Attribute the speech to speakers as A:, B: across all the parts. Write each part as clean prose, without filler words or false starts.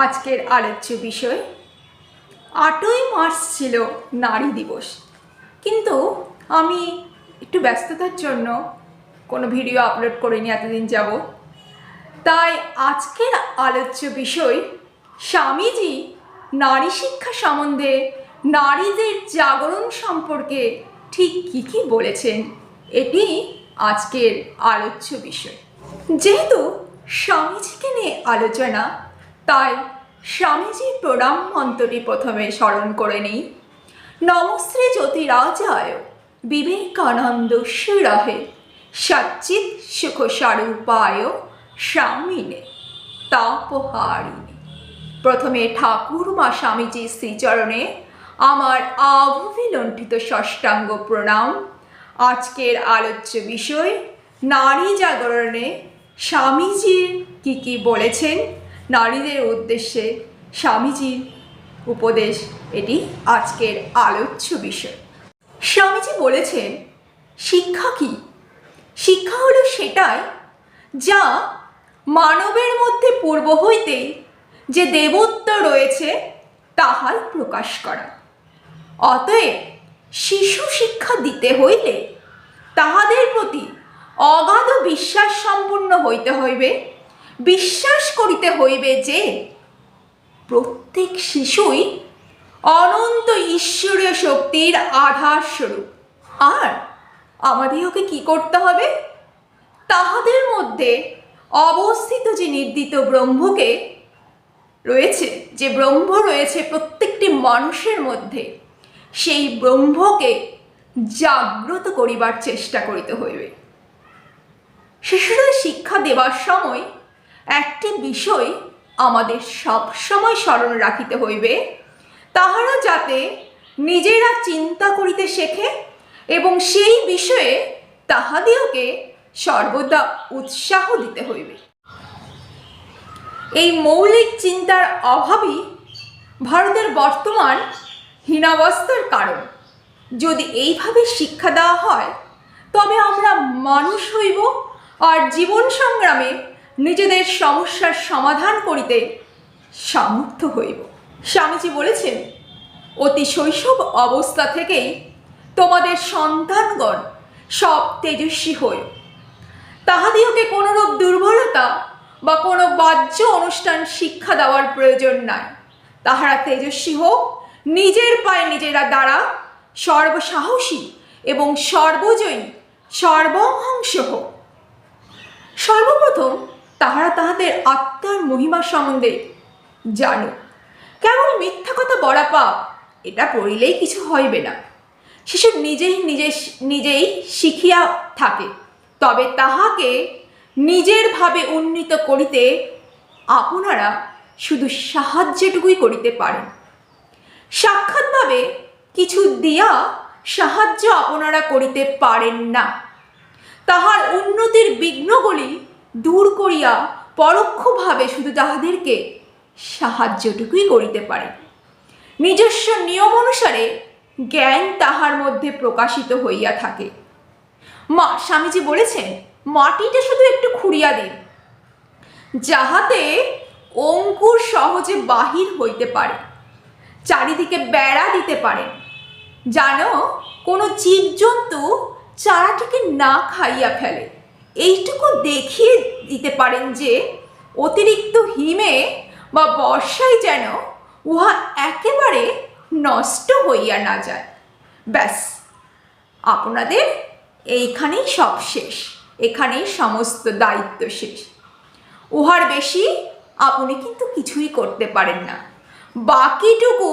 A: আজকের আলোচ্য বিষয় 8ই মার্চ ছিল নারী দিবস, কিন্তু আমি একটু ব্যস্ততার জন্য কোনো ভিডিও আপলোড করিনি এতদিন যাব। তাই আজকের আলোচ্য বিষয় স্বামীজি নারী শিক্ষা সম্বন্ধে, নারীদের জাগরণ সম্পর্কে ঠিক কী বলেছেন, এটি আজকের আলোচ্য বিষয়। যেহেতু স্বামীজিকে নিয়ে আলোচনা, তাই স্বামীজির প্রণাম মন্ত্রটি প্রথমে স্মরণ করে নিই। নমস্তে জ্যোতিরাজায় বিবেকানন্দ সুরহে সচ্চিৎ সুখ স্বরূপায় স্বামিনে তাপহারিণী। প্রথমে ঠাকুরমা স্বামীজির শ্রীচরণে আমার আভূমিলুণ্ঠিত ষষ্ঠাঙ্গ প্রণাম। আজকের আলোচ্য বিষয় নারী জাগরণে স্বামীজির কী বলেছেন, নারীদের উদ্দেশ্যে স্বামীজির উপদেশ, এটি আজকের আলোচ্য বিষয়। স্বামীজি বলেছেন, শিক্ষা কি? শিক্ষা হলো সেটাই যা মানবের মধ্যে পূর্ব হইতেই যে দেবত্ব রয়েছে তাহাই প্রকাশ করা। অতএব শিশু শিক্ষা দিতে হইলে তাহাদের প্রতি অগাধ বিশ্বাস সম্পন্ন হইতে হইবে। বিশ্বাস করিতে হইবে যে প্রত্যেক শিশুই অনন্ত ঈশ্বরীয় শক্তির আধার স্বরূপ। আর আমাদেরকে কি করতে হবে? তাহাদের মধ্যে অবস্থিত যে নির্দিত ব্রহ্মকে রয়েছে, যে ব্রহ্ম রয়েছে প্রত্যেকটি মানুষের মধ্যে, সেই ব্রহ্মকে জাগ্রত করিবার চেষ্টা করিতে হইবে। শিশুদের শিক্ষা দেবার সময় একটি বিষয় আমাদের সব সময় স্মরণ রাখিতে হইবে, তাহারা যাতে নিজেরা চিন্তা করিতে শেখে এবং সেই বিষয়ে তাহাদিওকে সর্বদা উৎসাহ দিতে হইবে। এই মৌলিক চিন্তার অভাবই ভারতের বর্তমান হীনাবস্থার কারণ। যদি এইভাবে শিক্ষা দেওয়া হয় তবে আমরা মানুষ হইব আর জীবন সংগ্রামে নিজেদের সমস্যার সমাধান করিতে সামর্থ্য হইব। স্বামীজি বলেছেন, অতি শৈশব অবস্থা থেকেই তোমাদের সন্তানগণ সব তেজস্বী হইও। তাহাদিওকে কোনোরূপ দুর্বলতা বা কোনো বাহ্য অনুষ্ঠান শিক্ষা দেওয়ার প্রয়োজন নাই। তাহারা তেজস্বী হোক, নিজের পায়ে নিজেরা দাঁড়া, সর্বসাহসী এবং সর্বজয়ী, সর্বহংস হোক। সর্বপ্রথম তাহারা তাহাদের আত্মার মহিমা সম্বন্ধে জানুক। কেবল মিথ্যা কথা বলা পাপ, এটা পড়িলেই কিছু হইবে না। শিশু নিজেই শিখিয়া থাকে, তবে তাহাকে নিজের ভাবে উন্নীত করিতে আপনারা শুধু সাহায্যটুকুই করিতে পারেন। সাক্ষাৎভাবে কিছু দিয়া সাহায্য আপনারা করিতে পারেন না। তাহার উন্নতির বিঘ্নগুলি দূর করিয়া পরোক্ষভাবে শুধু তাহাদেরকে সাহায্যটুকুই করিতে পারেন। নিজস্ব নিয়ম অনুসারে জ্ঞান তাহার মধ্যে প্রকাশিত হইয়া থাকে। স্বামীজি বলেছেন, মাটিটা শুধু একটু খুঁড়িয়া দিন, যাহাতে অঙ্কুর সহজে বাহির হইতে পারে। চারিদিকে বেড়া দিতে পারেন, যেন কোনো জীবজন্তু চারাটিকে না খাইয়া ফেলে। এইটুকু দেখিয়ে দিতে পারেন যে অতিরিক্ত হিমে বা বর্ষায় যেন উহা একেবারে নষ্ট হইয়া না যায়। ব্যাস, আপনাদের এইখানেই সব শেষ, এখানেই সমস্ত দায়িত্ব শেষ। উহার বেশি আপনি কিন্তু কিছুই করতে পারেন না। বাকিটুকু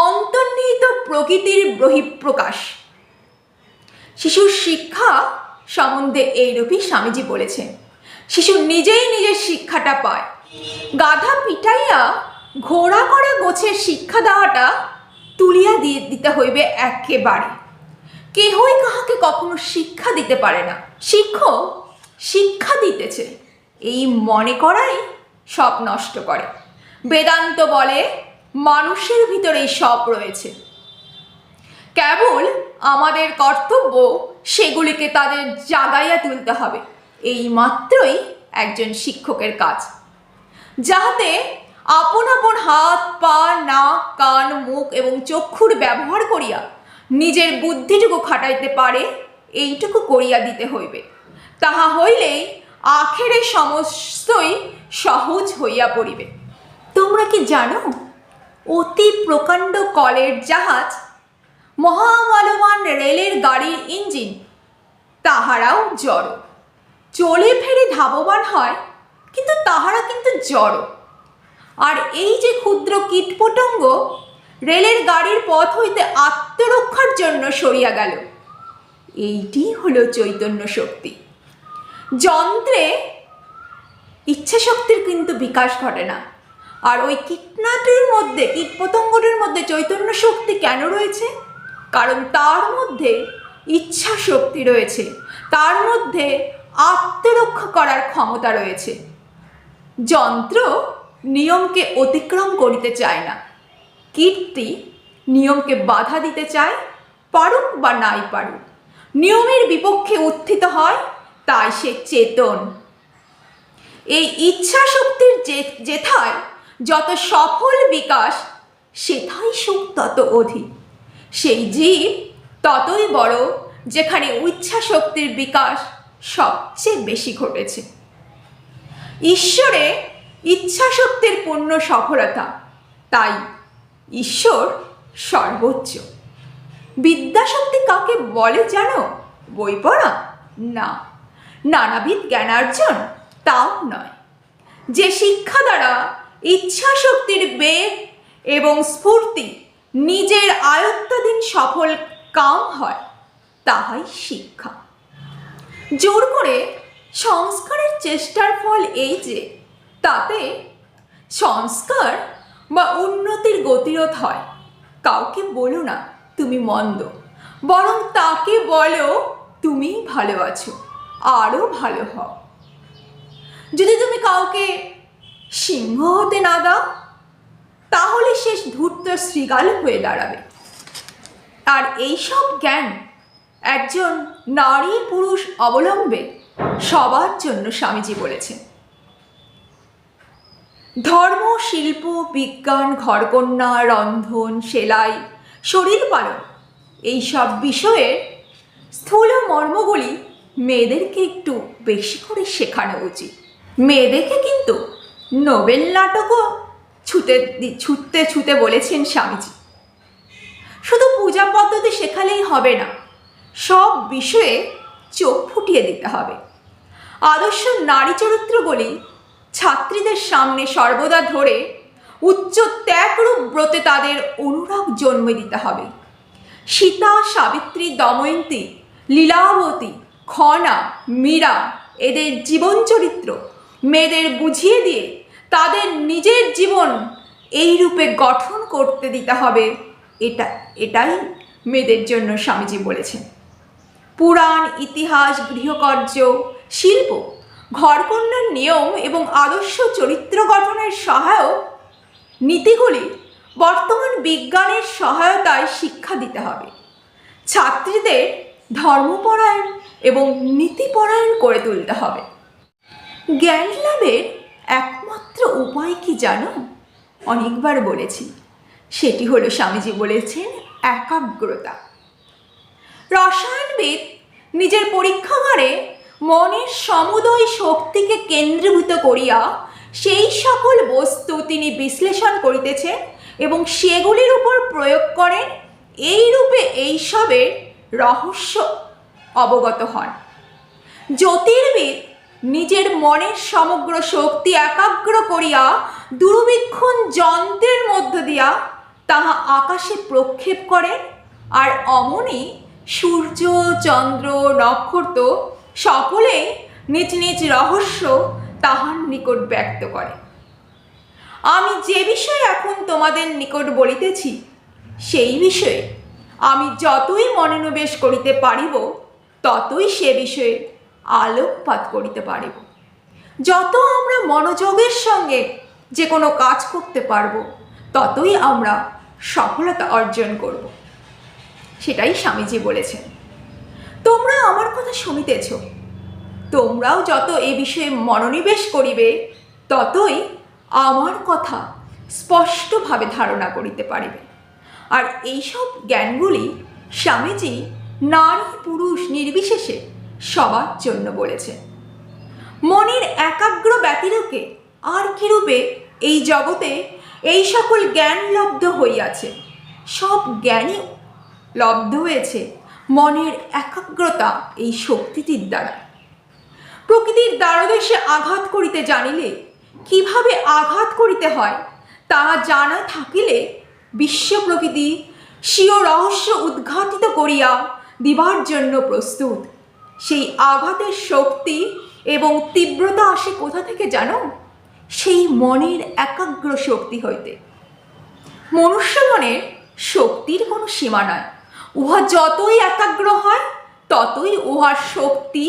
A: অন্তর্নিহিত প্রকৃতির বহিঃপ্রকাশ। শিশুর শিক্ষা সম্বন্ধে এইরূপই স্বামীজি বলেছেন, শিশু নিজেই নিজের শিক্ষাটা পায়। গাধা পিটাইয়া ঘোড়া করা গোছের শিক্ষা দেওয়াটা তুলিয়া দিতে হইবে একেবারে। কেহই কাহাকে কখনো শিক্ষা দিতে পারে না। শিক্ষক শিক্ষা দিতেছে এই মনে করাই সব নষ্ট করে। বেদান্ত বলে মানুষের ভিতরেই সব রয়েছে, কেবল আমাদের কর্তব্য সেগুলিকে তাদের জাগাইয়া তুলতে হবে। এই মাত্রই একজন শিক্ষকের কাজ, যাহাতে আপন আপন হাত পা নাক কান মুখ এবং চক্ষুর ব্যবহার করিয়া নিজের বুদ্ধিটুকু খাটাইতে পারে, এইটুকু করিয়া দিতে হইবে। তাহা হইলেই আখেরে সমস্তই সহজ হইয়া পড়িবে। তোমরা কি জানো, অতি প্রকাণ্ড কলের জাহাজ, মহাবলবান রেলের গাড়ির ইঞ্জিন তাহারাও জড়, চলে ফেরে ধাবমান হয়, কিন্তু তাহারা কিন্তু জড়। আর এই যে ক্ষুদ্র কীটপতঙ্গ রেলের গাড়ির পথ হইতে আত্মরক্ষার জন্য সরিয়া গেল, এইটি হলো চৈতন্য শক্তি। যন্ত্রে ইচ্ছা শক্তির কিন্তু বিকাশ ঘটে না। আর ওই কীটপতঙ্গটির মধ্যে চৈতন্য শক্তি কেন রয়েছে? কারণ তার মধ্যে ইচ্ছা শক্তি রয়েছে, তার মধ্যে আত্মরক্ষা করার ক্ষমতা রয়েছে। যন্ত্র নিয়মকে অতিক্রম করিতে চায় না, কীটটি নিয়মকে বাধা দিতে চায়, পারুক বা নাই পারুক। নিয়মের বিপক্ষে উত্থিত হয়, তাই সে চেতন। এই ইচ্ছা শক্তির যেথায় যত সফল বিকাশ, সেথায় সুখ তত অধিক। সেই জীব ততই বড় যেখানে ইচ্ছা শক্তির বিকাশ সবচেয়ে বেশি ঘটেছে। ঈশ্বরে ইচ্ছা শক্তির পূর্ণ সফলতা, তাই ঈশ্বর সর্বোচ্চ। বিদ্যাশক্তি কাকে বলে জানো? বই পড়া না, নানাবিধ জ্ঞানার্জন তাও নয়। যে শিক্ষা দ্বারা ইচ্ছা শক্তির বেগ এবং স্ফূর্তি নিজের আয়ত্তাধীন সফল কাম হয়, তাহাই শিক্ষা। জোর করে সংস্কারের চেষ্টার ফল এই যে তাতে সংস্কার বা উন্নতির গতিরোধ হয়। কাউকে বলো না তুমি মন্দ, বরং তাকে বলো তুমি ভালো আছো, আরও ভালো হও। যদি তুমি কাউকে সিংহ হতে না দাও, তাহলে সে ধূর্ত শৃগাল হয়ে দাঁড়াবে। আর এইসব জ্ঞান একজন নারী পুরুষ অবলম্বে সবার জন্য স্বামীজি বলেছেন। ধর্ম, শিল্প, বিজ্ঞান, ঘরকন্যা, রন্ধন, সেলাই, শরীর পালন, এইসব বিষয়ের স্থূল মর্মগুলি মেয়েদেরকে একটু বেশি করে শেখানো উচিত। মেয়েদেরকে কিন্তু নোবেল নাটকও ছুঁতে বলেছেন স্বামীজি। শুধু পূজা পদ্ধতি শেখালেই হবে না, সব বিষয়ে চোখ ফুটিয়ে দিতে হবে। আদর্শ নারী চরিত্রগুলি ছাত্রীদের সামনে সর্বদা ধরে উচ্চ ত্যাগরূপ ব্রতে তাদের অনুরাগ জন্মে দিতে হবে। সীতা, সাবিত্রী, দময়ন্তী, লীলাবতী, খনা, মীরা, এদের জীবন চরিত্র মেয়েদের বুঝিয়ে দিয়ে তাদের নিজের জীবন এই রূপে গঠন করতে দিতে হবে। এটাই মেয়েদের জন্য স্বামীজি বলেছেন। পুরাণ, ইতিহাস, গৃহকার্য, শিল্প, ঘরকন্যার নিয়ম এবং আদর্শ চরিত্র গঠনের সহায়ক নীতিগুলি বর্তমান বিজ্ঞানের সহায়তায় শিক্ষা দিতে হবে। ছাত্রীদের ধর্মপরায়ণ এবং নীতিপরায়ণ করে তুলতে হবে। জ্ঞান লাভের একমাত্র উপায় কি জানো? অনেকবার বলেছি, সেটি হলো স্বামীজি বলেছেন একাগ্রতা। রসায়নবিদ নিজের পরীক্ষাগারে মনের সমুদয় শক্তিকে কেন্দ্রীভূত করিয়া সেই সকল বস্তু তিনি বিশ্লেষণ করিতেছেন এবং সেগুলির উপর প্রয়োগ করেন। এই রূপে এইসবের রহস্য অবগত হন। জ্যোতির্বিদ নিজের মনের সমগ্র শক্তি একাগ্র করিয়া দূরবীক্ষণ যন্ত্রের মধ্য দিয়া তাহা আকাশে প্রক্ষেপ করেন। আর অমনি সূর্য, চন্দ্র, নক্ষত্র সকলেই নিজ নিজ রহস্য তাহার নিকট ব্যক্ত করে। আমি যে বিষয়ে এখন তোমাদের নিকট বলিতেছি, সেই বিষয়ে আমি যতই মনোনিবেশ করিতে পারিব, ততই সে বিষয়ে আলোকপাত করিতে পারিব। যত আমরা মনোযোগের সঙ্গে যে কোনো কাজ করতে পারব, ততই আমরা সফলতা অর্জন করব। সেটাই স্বামীজি বলেছেন। তোমরা আমার কথা শুনিতেছ, তোমরাও যত এ বিষয়ে মনোনিবেশ করিবে, ততই আমার কথা স্পষ্টভাবে ধারণা করিতে পারিবে। আর এইসব জ্ঞানগুলি স্বামীজি নারী পুরুষ নির্বিশেষে সবার জন্য বলেছে। মনের একাগ্র ব্যতিরেকে আর কিরূপে এই জগতে এই সকল জ্ঞান লব্ধ হইয়াছে। সব জ্ঞানই লব্ধ হয়েছে মনের একাগ্রতা এই শক্তিটির দ্বারা। প্রকৃতির দ্বারদেশে আঘাত করিতে জানিলে কিভাবে আঘাত করিতে হয় তাহা জানা থাকিলে বিশ্ব প্রকৃতি স্বীয় রহস্য উদ্ঘাটিত করিয়া দিবার জন্য প্রস্তুত। সেই আঘাতের শক্তি এবং তীব্রতা আসে কোথা থেকে জানো? সেই মনের একাগ্র শক্তি হইতে। মনুষ্য মনের শক্তির কোনো সীমা নয়। উহা যতই একাগ্র হয় ততই উহার শক্তি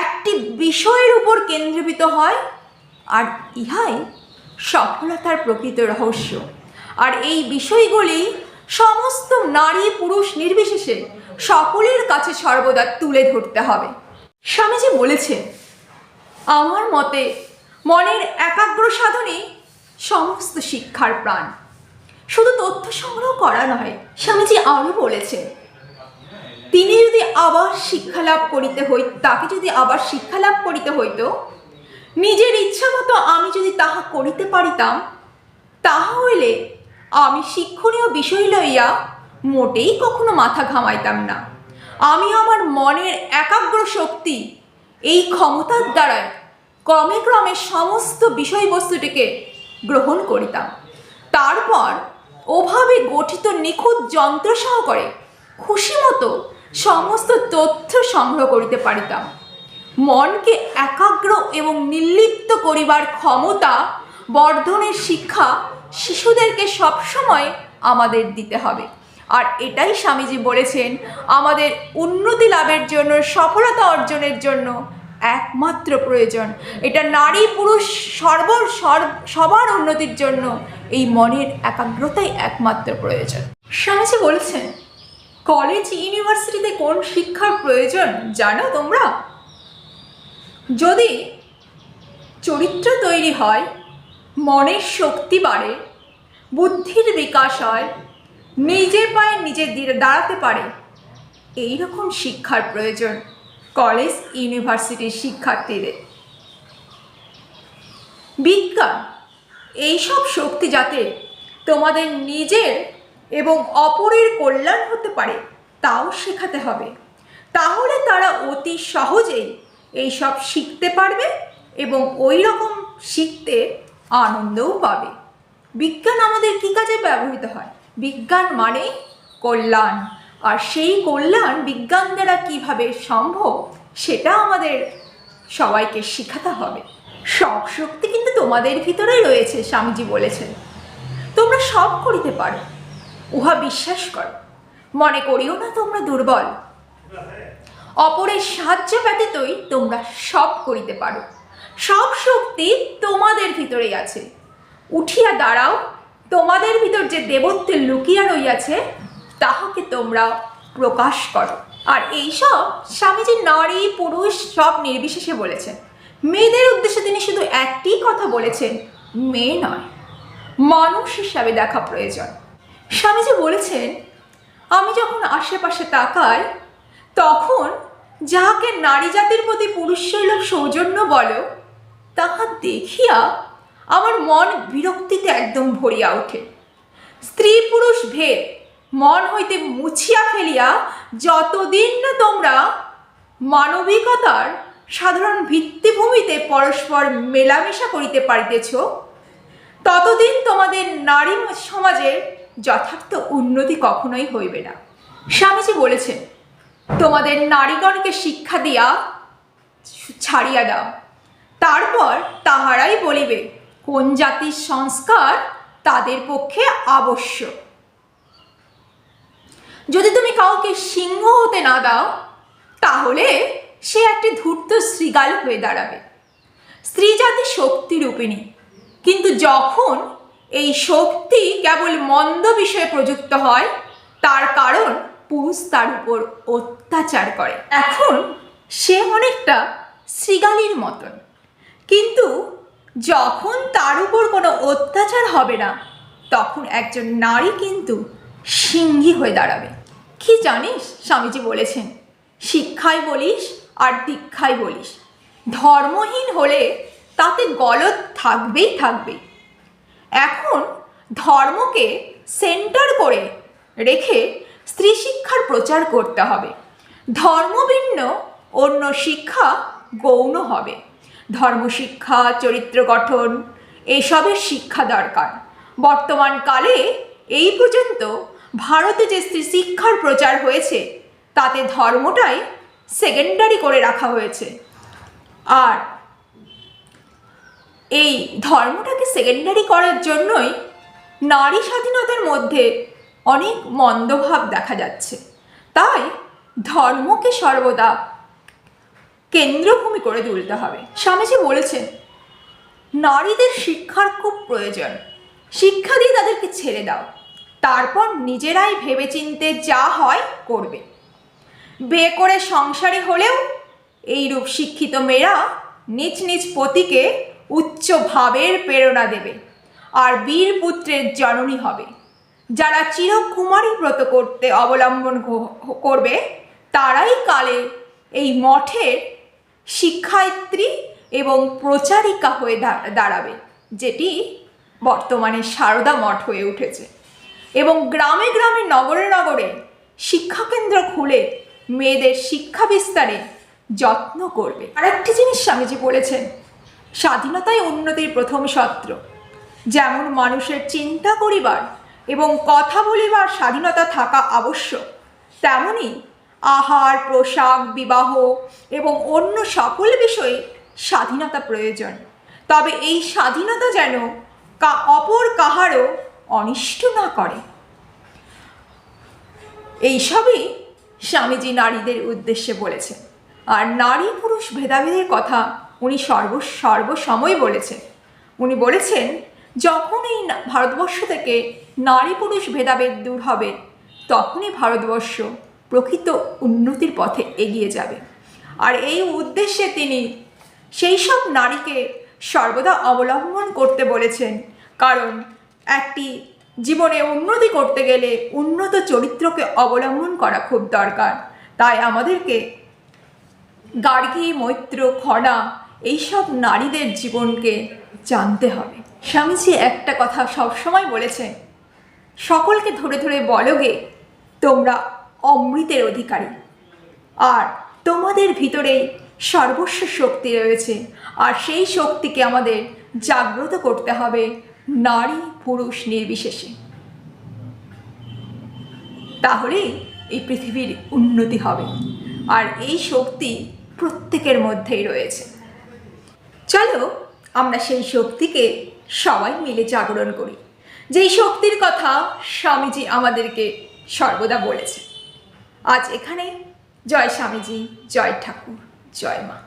A: একটি বিষয়ের উপর কেন্দ্রীভূত হয়, আর ইহাই সফলতার প্রকৃত রহস্য। আর এই বিষয়গুলি সমস্ত নারী পুরুষ নির্বিশেষে সকলের কাছে সর্বদা তুলে ধরতে হবে। স্বামীজি বলেছে, আমার মতে মনের একাগ্র সাধনই সমস্ত শিক্ষার প্রাণ। শুধু তথ্য সংগ্রহ করা নয়, স্বামীজি আরও বলেছেন, তিনি যদি আবার শিক্ষা লাভ করিতে তাকে যদি আবার শিক্ষা লাভ করিতে হইত, নিজের ইচ্ছা মতো আমি যদি তাহা করিতে পারিতাম, তাহা হইলে আমি শিক্ষণীয় বিষয় লইয়া মোটেই কখনো মাথা ঘামাইতাম না। আমি আমার মনের একাগ্র শক্তি এই ক্ষমতার দ্বারায় ক্রমে ক্রমে সমস্ত বিষয়বস্তুটিকে গ্রহণ করিতাম। তারপর ওভাবে গঠিত নিখুঁত যন্ত্র সহকারে খুশি মতো সমস্ত তথ্য সংগ্রহ করিতে পারিতাম। মনকে একাগ্র এবং নির্লিপ্ত করিবার ক্ষমতা বর্ধনের শিক্ষা শিশুদেরকে সবসময় আমাদের দিতে হবে। আর এটাই স্বামীজি বলেছেন আমাদের উন্নতি লাভের জন্য, সফলতা অর্জনের জন্য একমাত্র প্রয়োজন। এটা নারী পুরুষ সবার উন্নতির জন্য এই মনের একাগ্রতাই একমাত্র প্রয়োজন। স্বামীজি বলেছেন, কলেজ ইউনিভার্সিটিতে কোন শিক্ষার প্রয়োজন জানো তোমরা? যদি চরিত্র তৈরি হয়, মনের শক্তি বাড়ে, বুদ্ধির বিকাশ হয়, নিজে পায়ে নিজে দাঁড়াতে পারে, এই রকম শিক্ষার প্রয়োজন কলেজ ইউনিভার্সিটির শিক্ষার্থীদের। বিজ্ঞান এইসব শক্তি যাতে তোমাদের নিজের এবং অপরের কল্যাণ হতে পারে তাও শেখাতে হবে। তাহলে তারা অতি সহজেই এইসব শিখতে পারবে এবং ওই রকম শিখতে আনন্দও পাবে। বিজ্ঞান আমাদের কী কাজে ব্যবহৃত হয়? বিজ্ঞান মানে কল্যাণ, আর সেই কল্যাণ বিজ্ঞান দ্বারা কীভাবে সম্ভব সেটা আমাদের সবাইকে শেখাতে হবে। সব শক্তি কিন্তু তোমাদের ভিতরেই রয়েছে, স্বামীজি বলেছেন। তোমরা সব করিতে পারো, উহা বিশ্বাস করো। মনে করিও না তোমরা দুর্বল। অপরের সাহায্য ব্যতীতই তোমরা সব করিতে পারো। সব শক্তি তোমাদের ভিতরেই আছে। উঠিয়া দাঁড়াও, তোমাদের ভিতর যে দেবত্ব লুকিয়া রইয়াছে তাহাকে তোমরা প্রকাশ করো। আর এইসব স্বামীজি নারী পুরুষ সব নির্বিশেষে বলেছেন। মেয়েদের উদ্দেশ্যে তিনি শুধু একটি কথা বলেছেন, মেয়ে নয়, মানুষ হিসাবে দেখা প্রয়োজন। স্বামীজি বলেছেন, আমি যখন আশেপাশে তাকাই তখন যাহাকে নারী জাতির প্রতি পুরুষসুলভ সৌজন্য বলো তাহা দেখিয়া আমার মন বিরক্তিতে একদম ভরিয়া ওঠে। স্ত্রী পুরুষ ভেদ মন হইতে মুছিয়া ফেলিয়া যতদিন না তোমরা মানবিকতার সাধারণ ভিত্তিভূমিতে পরস্পর মেলামেশা করিতে পারিতেছ, ততদিন তোমাদের নারী সমাজের যথার্থ উন্নতি কখনোই হইবে না। স্বামীজি বলেছেন, তোমাদের নারীগণকে শিক্ষা দিয়া ছাড়িয়া দাও, তারপর তাহারাই বলিবে কোন জাতির সংস্কার তাদের পক্ষে আবশ্যক। যদি তুমি কাউকে সিংহ হতে না দাও তাহলে সে একটি ধূর্ত শৃগাল হয়ে দাঁড়াবে। স্ত্রী জাতি শক্তিরূপিণী, কিন্তু যখন এই শক্তি কেবল মন্দ বিষয়ে প্রযুক্ত হয় তার কারণ পুরুষ তার উপর অত্যাচার করে। এখন সে অনেকটা শৃগালীর মতন, কিন্তু যখন তার উপর কোনো অত্যাচার হবে না তখন একজন নারী কিন্তু সিংহী হয়ে দাঁড়াবে। কি জানিস, স্বামীজি বলেছেন, শিক্ষায় বলিস আর দীক্ষায় বলিস, ধর্মহীন হলে তাতে গলদ থাকবেই থাকবে। এখন ধর্মকে সেন্টার করে রেখে স্ত্রী শিক্ষার প্রচার করতে হবে। ধর্মভিন্ন অন্য শিক্ষা গৌণ হবে। ধর্মশিক্ষা, চরিত্র গঠন, এসবের শিক্ষা দরকার। বর্তমান কালে এই পর্যন্ত ভারতে যে স্ত্রী শিক্ষার প্রচার হয়েছে তাতে ধর্মটাই সেকেন্ডারি করে রাখা হয়েছে। আর এই ধর্মটাকে সেকেন্ডারি করার জন্যই নারী স্বাধীনতার মধ্যে অনেক মন্দভাব দেখা যাচ্ছে। তাই ধর্মকে সর্বদা কেন্দ্রভূমি করে তুলতে হবে। স্বামীজি বলেছেন, নারীদের শিক্ষার খুব প্রয়োজন, শিক্ষা দিয়ে তাদেরকে ছেড়ে দাও, তারপর নিজেরাই ভেবেচিন্তে যা হয় করবে। বিয়ে করে সংসারী হলেও এইরূপ শিক্ষিত মেয়েরা নিজ নিজ পতিকে উচ্চ ভাবের প্রেরণা দেবে আর বীর পুত্রের জননী হবে। যারা চিরকুমারী ব্রত করতে অবলম্বন করবে তারাই কালে এই মঠের শিক্ষায়িত্রী এবং প্রচারিকা হয়ে দাঁড়াবে, যেটি বর্তমানে সারদা মঠ হয়ে উঠেছে। এবং গ্রামে গ্রামে নগরে নগরে শিক্ষাকেন্দ্র খুলে মেয়েদের শিক্ষা বিস্তারে যত্ন করবে। আরেকটি জিনিস স্বামীজি বলেছেন, স্বাধীনতাই উন্নতির প্রথম সূত্র। যেমন মানুষের চিন্তা করিবার এবং কথা বলিবার স্বাধীনতা থাকা আবশ্যক, তেমনি আহার, পোশাক, বিবাহ এবং অন্য সকল বিষয়ে স্বাধীনতা প্রয়োজন। তবে এই স্বাধীনতা যেন অপর কাহারও অনিষ্ট না করে। এইসবই স্বামীজি নারীদের উদ্দেশ্যে বলেছেন। আর নারী পুরুষ ভেদাভেদের কথা উনি সর্বসময় বলেছেন। উনি বলেছেন, যখন এই ভারতবর্ষ থেকে নারী পুরুষ ভেদাভেদ দূর হবে তখনই ভারতবর্ষ প্রকৃত উন্নতির পথে এগিয়ে যাবে। আর এই উদ্দেশ্যে তিনি সেই সব নারীকে সর্বদা অবলম্বন করতে বলেছেন, কারণ একটি জীবনে উন্নতি করতে গেলে উন্নত চরিত্রকে অবলম্বন করা খুব দরকার। তাই আমাদেরকে গার্গী, মৈত্র, খনা এইসব নারীদের জীবনকে জানতে হবে। স্বামীজি একটা কথা সবসময় বলেছেন, সকলকে ধরে ধরে বলগে তোমরা অমৃতের অধিকারী, আর তোমাদের ভিতরেই সর্বস্ব শক্তি রয়েছে, আর সেই শক্তিকে আমাদের জাগ্রত করতে হবে নারী পুরুষ নির্বিশেষে। তাহলেই এই পৃথিবীর উন্নতি হবে। আর এই শক্তি প্রত্যেকের মধ্যেই রয়েছে। চলো আমরা সেই শক্তিকে সবাই মিলে জাগরণ করি, যেই শক্তির কথা স্বামীজি আমাদেরকে সর্বদা বলেছে। আজ এখানে জয় স্বামীজি, জয় ঠাকুর, জয় মা।